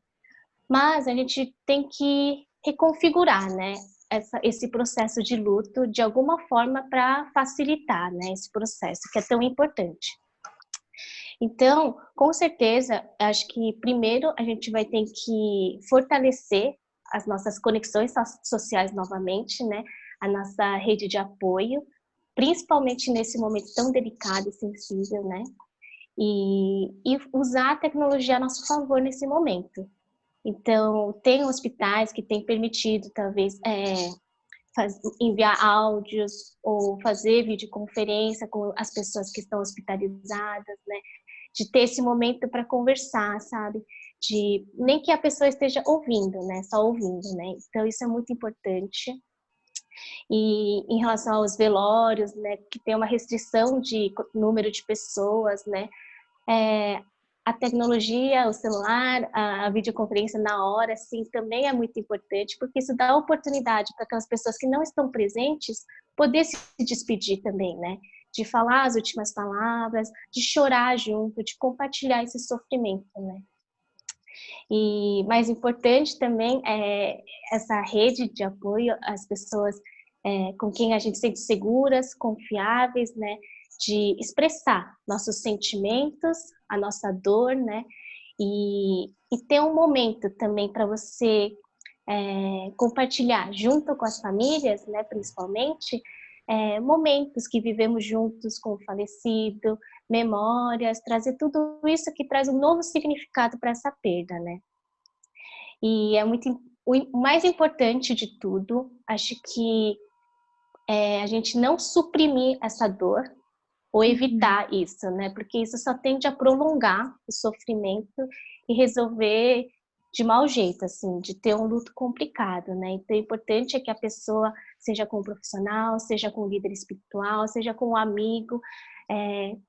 [SPEAKER 3] Mas a gente tem que reconfigurar, né, esse processo de luto de alguma forma para facilitar, né, esse processo que é tão importante. Então, com certeza, acho que primeiro a gente vai ter que fortalecer as nossas conexões sociais novamente, né, a nossa rede de apoio, principalmente nesse momento tão delicado e sensível, né, e usar a tecnologia a nosso favor nesse momento. Então, tem hospitais que têm permitido, talvez, enviar áudios ou fazer videoconferência com as pessoas que estão hospitalizadas, né? De ter esse momento para conversar, sabe? De nem que a pessoa esteja ouvindo, né? Só ouvindo, né? Então, isso é muito importante. E em relação aos velórios, né? Que tem uma restrição de número de pessoas, né? A tecnologia, o celular, a videoconferência na hora, sim, também é muito importante, porque isso dá oportunidade para aquelas pessoas que não estão presentes poder se despedir também, né? De falar as últimas palavras, de chorar junto, de compartilhar esse sofrimento, né? E mais importante também é essa rede de apoio às pessoas com quem a gente se sente seguras, confiáveis, né? De expressar nossos sentimentos, a nossa dor, né? E ter um momento também para você compartilhar junto com as famílias, né? Principalmente, momentos que vivemos juntos com o falecido, memórias, trazer tudo isso que traz um novo significado para essa perda, né? E é muito o mais importante de tudo, acho que a gente não suprimir essa dor ou evitar isso, né? Porque isso só tende a prolongar o sofrimento e resolver de mau jeito, assim, de ter um luto complicado, né? Então, o importante é que a pessoa, seja com um profissional, seja com um líder espiritual, seja com um amigo,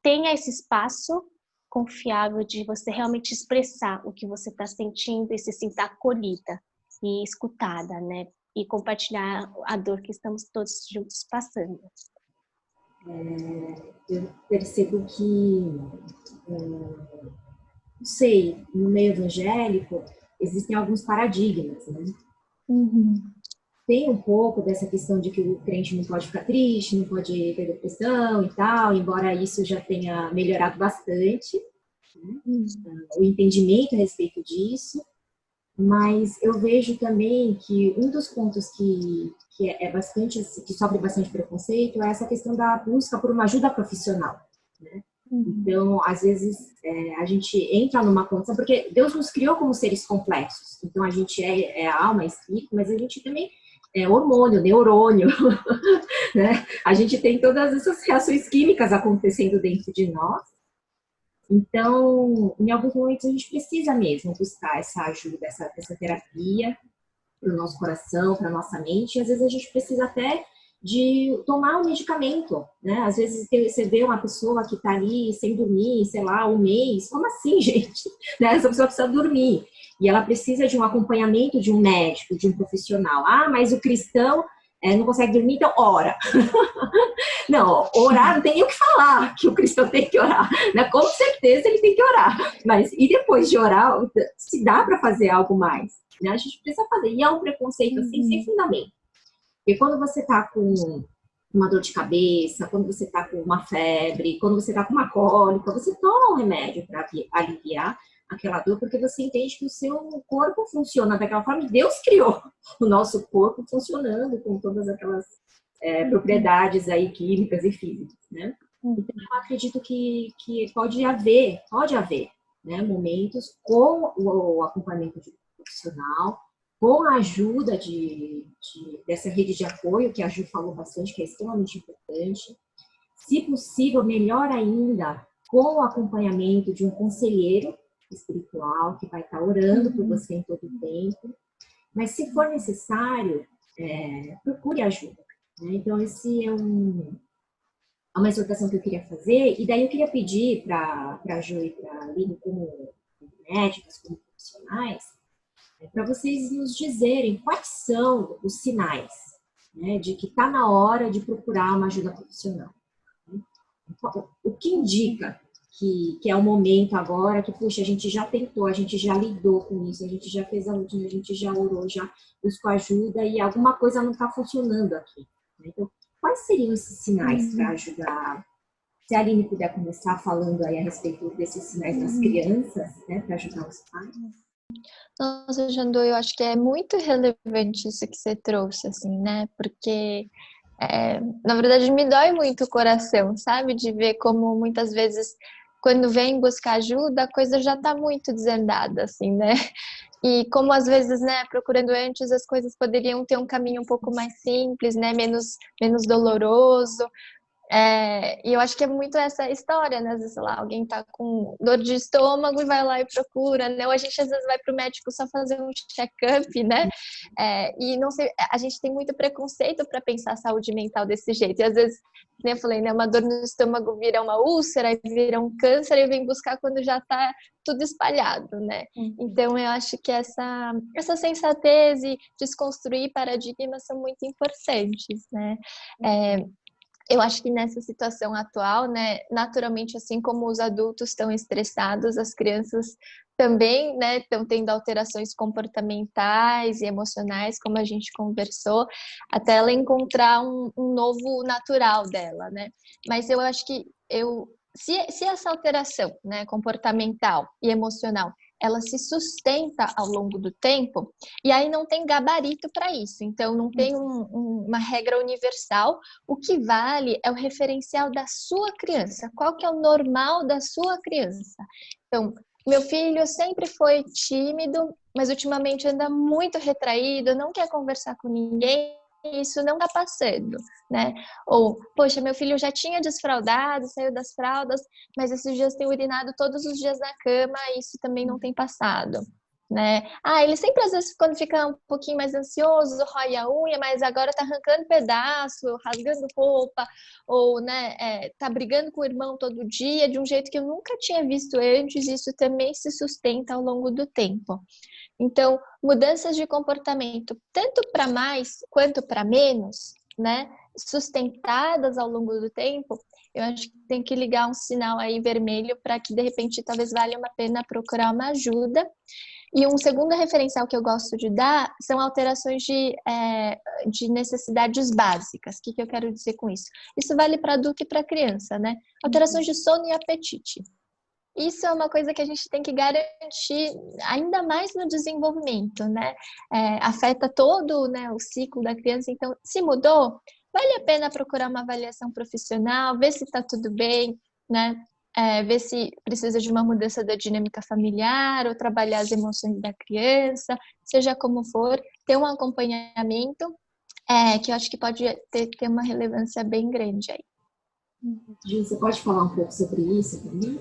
[SPEAKER 3] tenha esse espaço confiável de você realmente expressar o que você está sentindo e se sentir acolhida e escutada, né? E compartilhar a dor que estamos todos juntos passando.
[SPEAKER 1] Eu percebo que, não sei, no meio evangélico existem alguns paradigmas, né? Tem um pouco dessa questão de que o crente não pode ficar triste, não pode ter depressão e tal, embora isso já tenha melhorado bastante, né? O entendimento a respeito disso, mas eu vejo também que um dos pontos que sofre bastante preconceito é essa questão da busca por uma ajuda profissional, né? Então, às vezes, a gente entra numa condição, porque Deus nos criou como seres complexos, então a gente é alma, espírito, mas a gente também é hormônio, neurônio, né? A gente tem todas essas reações químicas acontecendo dentro de nós. Então, em alguns momentos a gente precisa mesmo buscar essa ajuda, essa terapia para o nosso coração, para a nossa mente, e às vezes a gente precisa até de tomar um medicamento, né? Às vezes você vê uma pessoa que está ali sem dormir, sei lá, um mês, como assim, gente? Né? Essa pessoa precisa dormir, e ela precisa de um acompanhamento de um médico, de um profissional. Ah, mas o cristão não consegue dormir, então ora. Não, orar não tem nem o que falar, que o cristão tem que orar, né? Com certeza ele tem que orar, mas e depois de orar, se dá para fazer algo mais, né? A gente precisa fazer, e é um preconceito assim, sem fundamento. Porque quando você está com uma dor de cabeça, quando você está com uma febre, quando você está com uma cólica, você toma um remédio para aliviar aquela dor, porque você entende que o seu corpo funciona daquela forma, e Deus criou o nosso corpo funcionando com todas aquelas propriedades aí químicas e físicas, né? Então, eu acredito que pode haver, né, momentos com o acompanhamento de um profissional, com a ajuda dessa rede de apoio, que a Ju falou bastante, que é extremamente importante. Se possível, melhor ainda, com o acompanhamento de um conselheiro espiritual, que vai estar orando por você em todo o tempo. Mas, se for necessário, procure ajuda. Né? Então, esse é uma exortação que eu queria fazer. E daí eu queria pedir para a Ju e para a Aline, como médicas, como profissionais, para vocês nos dizerem quais são os sinais, né, de que está na hora de procurar uma ajuda profissional. O que indica que é o momento agora que, puxa, a gente já tentou, a gente já lidou com isso, a gente já fez a rotina, a gente já orou, já buscou ajuda e alguma coisa não está funcionando aqui. Então, quais seriam esses sinais para ajudar? Se a Aline puder começar falando aí a respeito desses sinais das crianças, né, para ajudar os pais.
[SPEAKER 2] Nossa, Jandu, eu acho que é muito relevante isso que você trouxe, assim, né? Porque, na verdade, me dói muito o coração, sabe? De ver como muitas vezes, quando vem buscar ajuda, a coisa já tá muito desandada, assim, né? E como às vezes, né, procurando antes, as coisas poderiam ter um caminho um pouco mais simples, né? Menos doloroso. E eu acho que é muito essa história, né? Às vezes, sei lá, alguém tá com dor de estômago e vai lá e procura, né? Ou a gente às vezes vai pro médico só fazer um check-up, né? E não sei, a gente tem muito preconceito para pensar a saúde mental desse jeito. E às vezes, como eu falei, né? Uma dor no estômago vira uma úlcera, vira um câncer e vem buscar quando já tá tudo espalhado, né? Então, eu acho que essa sensatez e desconstruir paradigmas são muito importantes, né? Eu acho que nessa situação atual, né, naturalmente, assim como os adultos estão estressados, as crianças também, né, estão tendo alterações comportamentais e emocionais, como a gente conversou, até ela encontrar um novo natural dela, né? Mas eu acho que se essa alteração, né, comportamental e emocional, ela se sustenta ao longo do tempo, e aí não tem gabarito para isso, então não tem uma regra universal. O que vale é o referencial da sua criança, qual que é o normal da sua criança. Então, meu filho sempre foi tímido, mas ultimamente anda muito retraído, não quer conversar com ninguém, isso não está passando, né? Ou, poxa, meu filho já tinha desfraldado, saiu das fraldas, mas esses dias tem urinado todos os dias na cama e isso também não tem passado. né? Ele sempre, às vezes, quando fica um pouquinho mais ansioso, rói a unha, mas agora tá arrancando pedaço, rasgando roupa, ou, né, tá brigando com o irmão todo dia, de um jeito que eu nunca tinha visto antes, isso também se sustenta ao longo do tempo. Então, mudanças de comportamento, tanto para mais quanto para menos, né, sustentadas ao longo do tempo, eu acho que tem que ligar um sinal aí vermelho para que, de repente, talvez valha a pena procurar uma ajuda. E um segundo referencial que eu gosto de dar são alterações de necessidades básicas. O que eu quero dizer com isso? Isso vale para adulto e para criança, né? Alterações de sono e apetite. Isso é uma coisa que a gente tem que garantir ainda mais no desenvolvimento, né? Afeta todo, né, o ciclo da criança. Então, se mudou, vale a pena procurar uma avaliação profissional, ver se está tudo bem, né? Ver se precisa de uma mudança da dinâmica familiar ou trabalhar as emoções da criança, seja como for, ter um acompanhamento que eu acho que pode ter uma relevância bem grande aí.
[SPEAKER 1] Gil, você pode falar um pouco sobre isso também?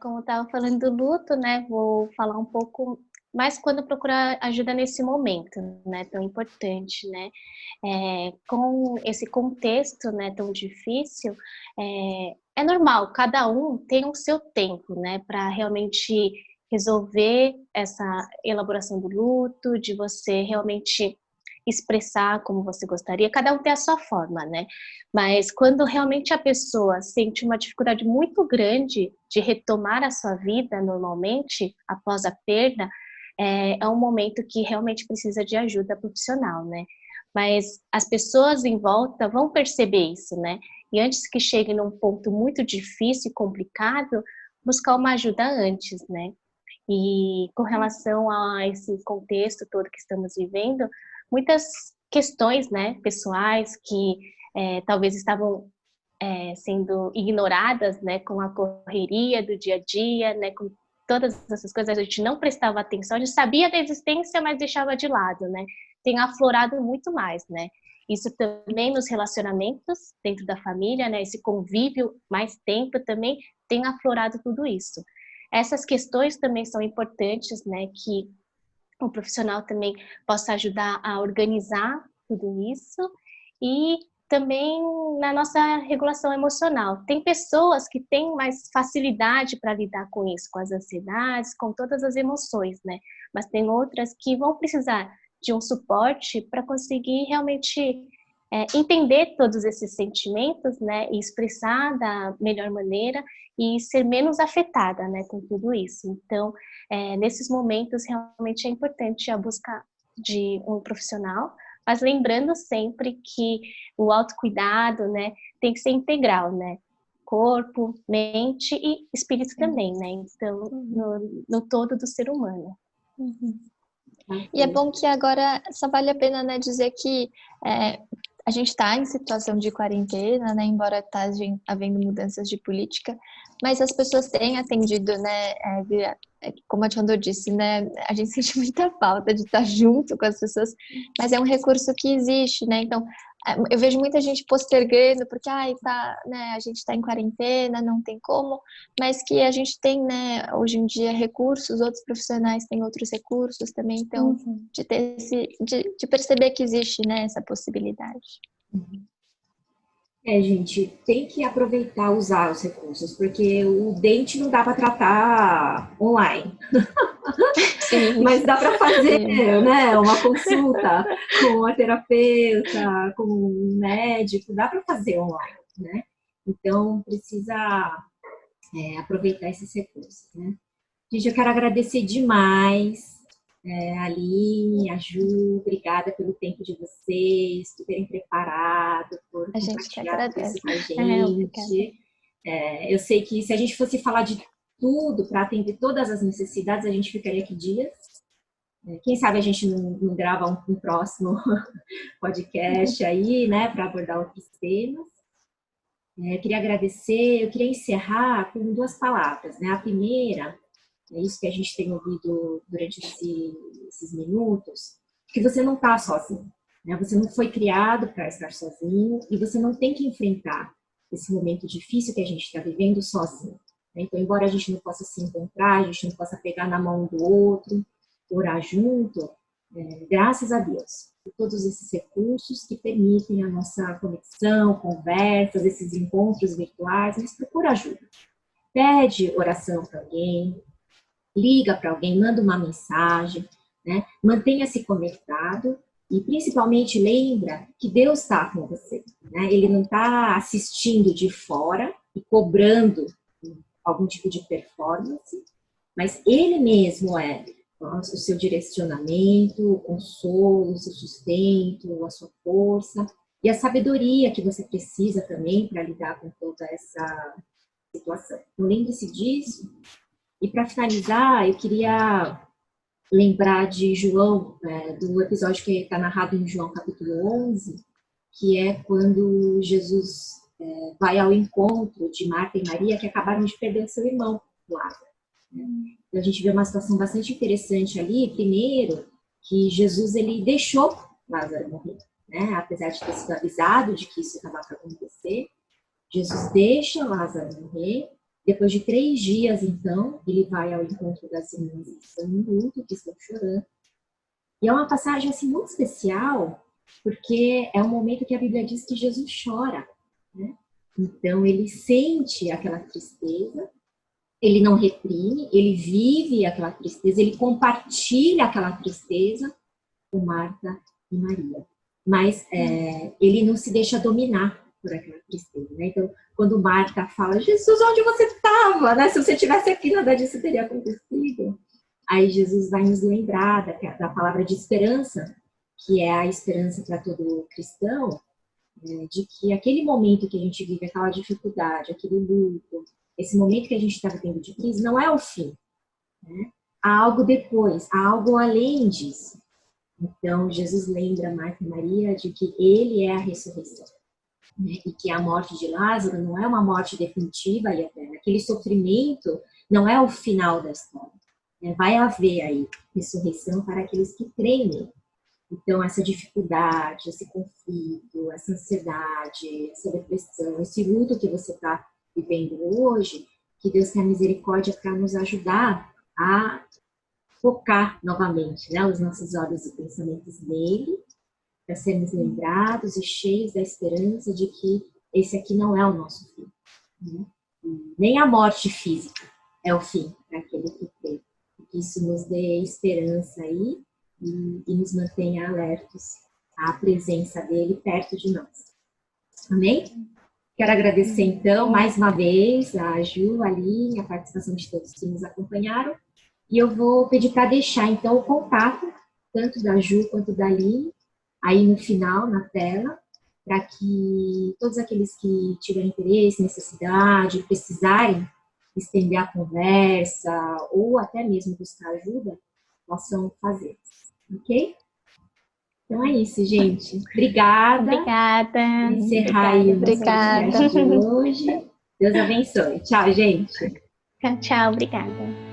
[SPEAKER 3] Como eu estava falando do luto, né, vou falar um pouco mais quando procurar ajuda nesse momento, né, tão importante, né, com esse contexto, né, tão difícil, é normal, cada um tem o seu tempo, né, para realmente resolver essa elaboração do luto, de você realmente expressar como você gostaria, cada um tem a sua forma, né? Mas quando realmente a pessoa sente uma dificuldade muito grande de retomar a sua vida normalmente, após a perda, é um momento que realmente precisa de ajuda profissional, né? Mas as pessoas em volta vão perceber isso, né? E antes que chegue num ponto muito difícil e complicado, buscar uma ajuda antes, né? E com relação a esse contexto todo que estamos vivendo, muitas questões, né, pessoais que talvez estavam sendo ignoradas, né, com a correria do dia a dia, né, com todas essas coisas, a gente não prestava atenção, a gente sabia da existência, mas deixava de lado, né, tem aflorado muito mais, né. Isso também nos relacionamentos dentro da família, né, esse convívio mais tempo também tem aflorado tudo isso. Essas questões também são importantes, né, que o profissional também possa ajudar a organizar tudo isso e também na nossa regulação emocional. Tem pessoas que têm mais facilidade para lidar com isso, com as ansiedades, com todas as emoções, né? Mas tem outras que vão precisar de um suporte para conseguir realmente entender todos esses sentimentos, né, e expressar da melhor maneira e ser menos afetada, né, com tudo isso. Então, nesses momentos, realmente é importante a busca de um profissional, mas lembrando sempre que o autocuidado, né, tem que ser integral, né, corpo, mente e espírito também, né, então, no todo do ser humano.
[SPEAKER 2] E é bom que agora só vale a pena, né, dizer que a gente está em situação de quarentena, né, embora está havendo mudanças de política, mas as pessoas têm atendido, né, como a Tchondô disse, né, a gente sente muita falta de estar junto com as pessoas, mas é um recurso que existe, né, então eu vejo muita gente postergando, porque né, a gente está em quarentena, não tem como, mas que a gente tem, né, hoje em dia recursos, outros profissionais têm outros recursos também, então de perceber que existe, né, essa possibilidade.
[SPEAKER 1] Gente, tem que aproveitar, usar os recursos, porque o dente não dá para tratar online. Sim. Mas dá para fazer, né, uma consulta com a terapeuta, com um médico, dá para fazer online, né? Então, precisa aproveitar esses recursos, né? Gente, eu quero agradecer demais a Aline, a Ju, obrigada pelo tempo de vocês, por terem preparado, por compartilhar isso com a gente. Eu sei que se a gente fosse falar de tudo, para atender todas as necessidades, a gente ficaria aqui dias. Quem sabe a gente não grava um próximo podcast aí, né, para abordar outros temas. Eu queria agradecer, eu queria encerrar com 2 palavras, né? A primeira, é isso que a gente tem ouvido durante esses minutos, que você não está sozinho, né? Você não foi criado para estar sozinho e você não tem que enfrentar esse momento difícil que a gente está vivendo sozinho. Então, embora a gente não possa se encontrar, a gente não possa pegar na mão do outro, orar junto, graças a Deus por todos esses recursos que permitem a nossa conexão, conversas, esses encontros virtuais, mas procura ajuda. Pede oração para alguém, liga para alguém, manda uma mensagem, né? Mantenha-se conectado e principalmente lembra que Deus está com você, né? Ele não está assistindo de fora e cobrando algum tipo de performance, mas Ele mesmo é o seu direcionamento, o consolo, o seu sustento, a sua força e a sabedoria que você precisa também para lidar com toda essa situação. Então, lembre-se disso. E para finalizar, eu queria lembrar de João, do episódio que está narrado em João capítulo 11, que é quando Jesus vai ao encontro de Marta e Maria, que acabaram de perder o seu irmão, Lázaro. Então, a gente vê uma situação bastante interessante ali. Primeiro, que Jesus ele deixou Lázaro morrer, né? Apesar de ter sido avisado de que isso estava para acontecer, Jesus deixa Lázaro morrer. Depois de 3 dias, então, ele vai ao encontro das irmãs que estão em luto, que estão chorando. E é uma passagem assim muito especial, porque é um momento que a Bíblia diz que Jesus chora, né? Então, ele sente aquela tristeza, ele não reprime, ele vive aquela tristeza, ele compartilha aquela tristeza com Marta e Maria. Mas ele não se deixa dominar por aquela tristeza, né? Então, quando Marta fala, Jesus, onde você estava? Né? Se você estivesse aqui, nada disso teria acontecido. Aí Jesus vai nos lembrar da palavra de esperança, que é a esperança para todo cristão, de que aquele momento que a gente vive, aquela dificuldade, aquele luto, esse momento que a gente está vivendo de crise, não é o fim, né? Há algo depois, há algo além disso. Então, Jesus lembra Marta e Maria de que Ele é a ressurreição, né? E que a morte de Lázaro não é uma morte definitiva e eterna. Aquele sofrimento não é o final da história, né? Vai haver aí ressurreição para aqueles que creem nele. Então, essa dificuldade, esse conflito, essa ansiedade, essa depressão, esse luto que você está vivendo hoje, que Deus tenha misericórdia para nos ajudar a focar novamente, né, os nossos olhos e pensamentos nele, para sermos lembrados e cheios da esperança de que esse aqui não é o nosso fim, né? Nem a morte física é o fim para aquele que crê. Que isso nos dê esperança aí e nos mantenha alertos à presença dele perto de nós. Amém? Quero agradecer, então, mais uma vez a Ju, a Aline, a participação de todos que nos acompanharam. E eu vou pedir para deixar, então, o contato, tanto da Ju quanto da Aline, aí no final, na tela, para que todos aqueles que tiverem interesse, necessidade, precisarem estender a conversa ou até mesmo buscar ajuda, possam fazer. Ok? Então é isso, gente. Obrigada.
[SPEAKER 3] Obrigada.
[SPEAKER 1] Vou encerrar aí o nosso podcast de hoje. Deus abençoe. Tchau, gente.
[SPEAKER 3] Tchau, obrigada.